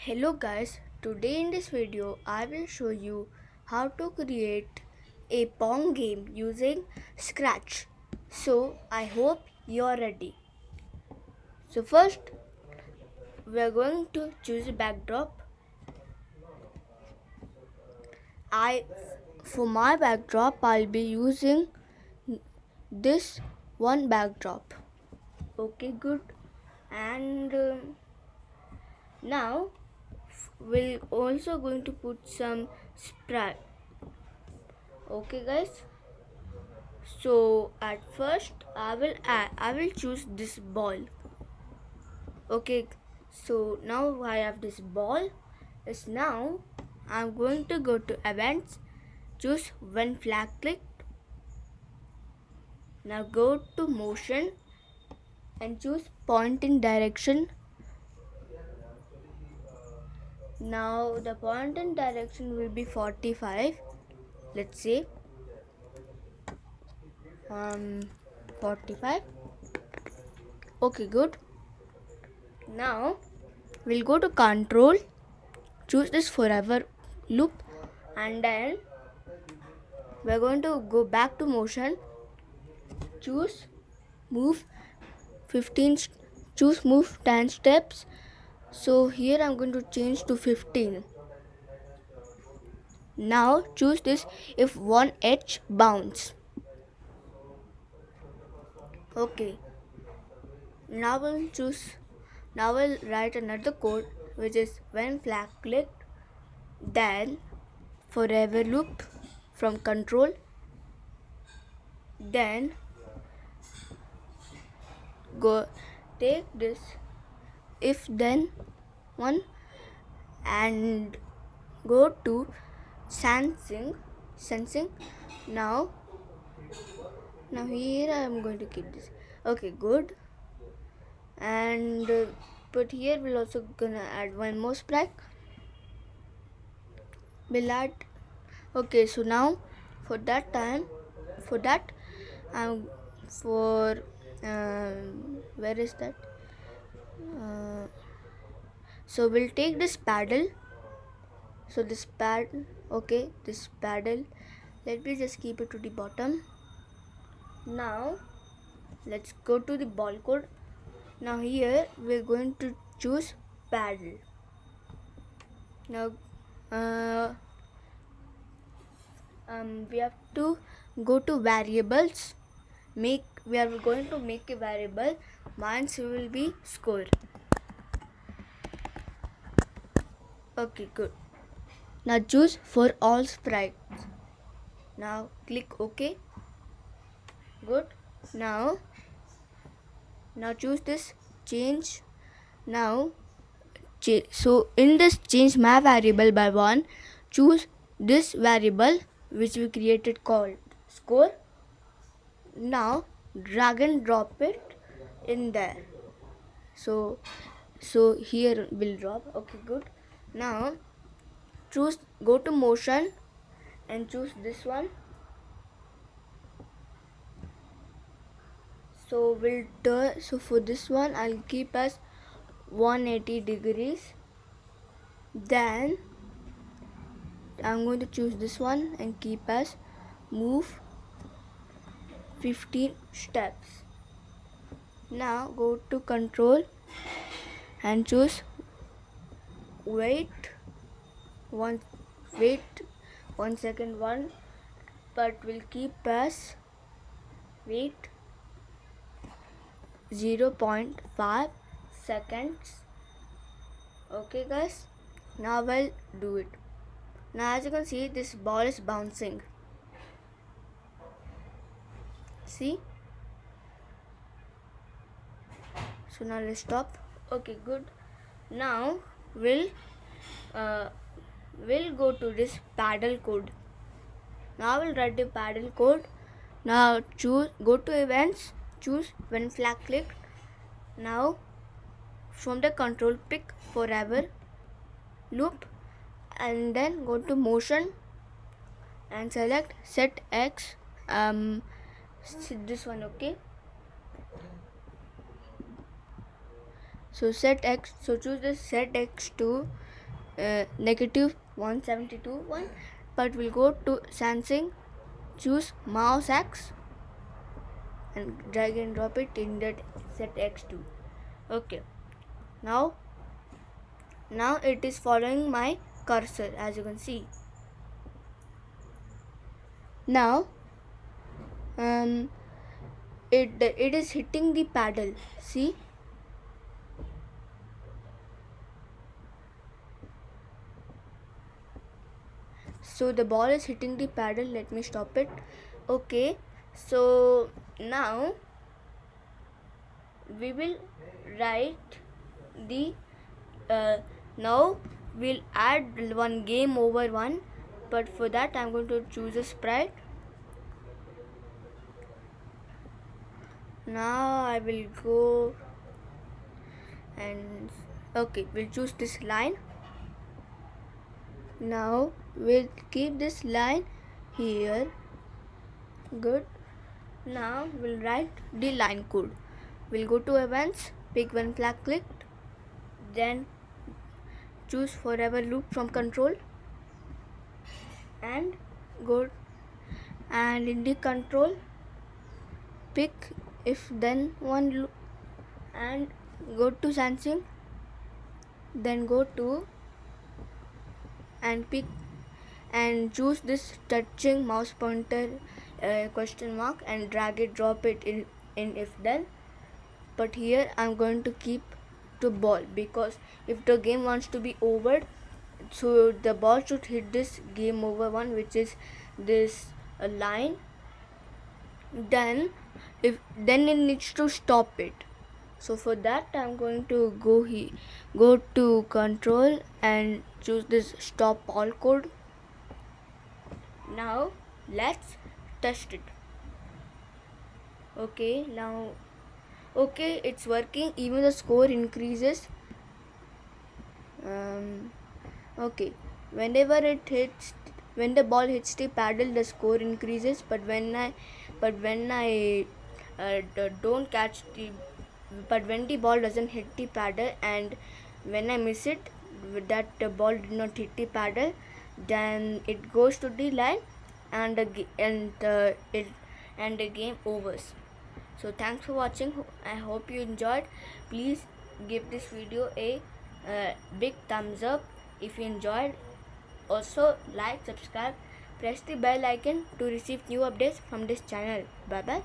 Hello guys, today in this video I will show you how to create a Pong game using Scratch. So I hope you are ready. So first we are going to choose a backdrop. For my backdrop I'll be using this one backdrop. Okay, good. And now we're also going to put some sprite. Okay guys, so at first I will choose this ball. Okay, so now I have this ball. Is now I'm going to go to events, choose when flag clicked. Now go to motion and choose point in direction. Now the point in direction will be 45. Let's say 45. Okay, good. Now we'll go to control, choose this forever loop, and then we're going to go back to motion, choose move 15, choose move 10 steps. So here I'm going to change to 15. Now choose this if one edge bounce. Okay, now we'll write another code which is when flag clicked, then forever loop from control, then go take this if then one and go to sensing. Now here I am going to keep this. Okay, good. And but here we'll also gonna add one more sprite. We'll add. Okay, so now for that I'm for where is that? So we'll take this paddle. So this this paddle. Let me just keep it to the bottom. Now let's go to the ball code. Now here we're going to choose paddle. Now we have to go to variables. We are going to make a variable. Mine will be score. Okay, good. Now choose for all sprites. Now click OK. Good. Now choose this change. Now so in this change my variable by 1, choose this variable which we created called score. Now drag and drop it in there. So here will drop. Okay, good. Now go to motion and choose this one. So for this one I'll keep as 180 degrees. Then I'm going to choose this one and keep as move 15 steps. Now go to control and choose wait 1 second, but we'll keep as wait 0.5 seconds. Okay guys, now I'll do it. Now as you can see, this ball is bouncing. See? So now let's stop. Okay, good. Now we'll go to this paddle code. Now we'll write the paddle code. Now go to events, choose when flag clicked. Now from the control pick forever loop and then go to motion and select set X. This one, okay. So set X. So choose the set X to negative 172 1, but we'll go to sensing, choose mouse X and drag and drop it in that set X2. Okay, now it is following my cursor, as you can see. Now it is hitting the paddle, see. So the ball is hitting the paddle. Let me stop it. Okay, so now we will write the now we'll add one game over one, but for that I'm going to choose a sprite. Now I will go and okay, we'll choose this line. Now we'll keep this line here. Good. Now we'll write the line code. We'll go to events, pick one flag clicked, then choose forever loop from control and go, and in the control pick if then one loop and go to sensing, then go to and pick and choose this touching mouse pointer question mark and drag it, drop it in if then. But here I'm going to keep to ball, because if the game wants to be over, so the ball should hit this game over one, which is this line, then it needs to stop it. So for that I'm going to go to control and choose this stop all code. Now let's test it. Okay, now okay, it's working, even the score increases. Okay, when the ball hits the paddle, the score increases, but when I don't catch the, but when the ball doesn't hit the paddle and when I miss it, that the ball did not hit the paddle, then it goes to the line and the game overs. So thanks for watching. I hope you enjoyed. Please give this video a big thumbs up if you enjoyed. Also like, subscribe, press the bell icon to receive new updates from this channel. Bye bye.